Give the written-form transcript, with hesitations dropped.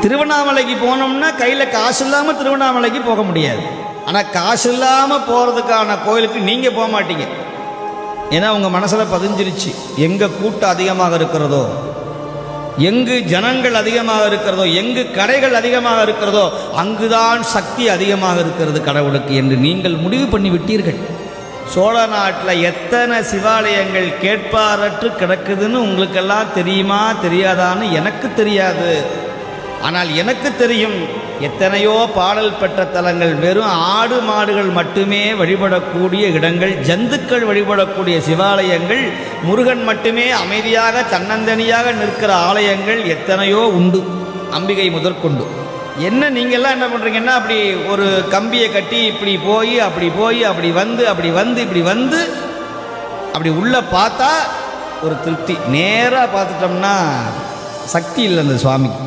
திருவண்ணாமலைக்கு போனோம்னா கையில் காசு இல்லாமல் திருவண்ணாமலைக்கு போக முடியாது. ஆனால் காசு இல்லாமல் போகிறதுக்கான கோயிலுக்கு நீங்கள் போக மாட்டீங்க. ஏன்னா உங்கள் மனசில் பதிஞ்சிருச்சு, எங்கே கூட்டம் அதிகமாக இருக்கிறதோ, எங்கு ஜனங்கள் அதிகமாக இருக்கிறதோ, எங்கு கடைகள் அதிகமாக இருக்கிறதோ அங்குதான் சக்தி அதிகமாக இருக்கிறது கடவுளுக்கு என்று நீங்கள் முடிவு பண்ணி விட்டீர்கள். சோழ நாட்டில் எத்தனை சிவாலயங்கள் கேட்பாரற்று கிடக்குதுன்னு உங்களுக்கெல்லாம் தெரியுமா தெரியாதான்னு எனக்கு தெரியாது. ஆனால் எனக்கு தெரியும், எத்தனையோ பாடல் பெற்ற தலங்கள், வெறும் ஆடு மாடுகள் மட்டுமே வழிபடக்கூடிய இடங்கள், ஜந்துக்கள் வழிபடக்கூடிய சிவாலயங்கள், முருகன் மட்டுமே அமைதியாக தன்னந்தனியாக நிற்கிற ஆலயங்கள் எத்தனையோ உண்டு, அம்பிகை முதற்கொண்டு. என்ன நீங்கள்லாம் என்ன பண்ணுறீங்கன்னா, அப்படி ஒரு கம்பியை கட்டி இப்படி போய் அப்படி வந்து அப்படி உள்ளே பார்த்தா ஒரு திருப்தி. நேராக பார்த்துட்டோம்னா சக்தி இல்லை அந்த சுவாமிக்கு.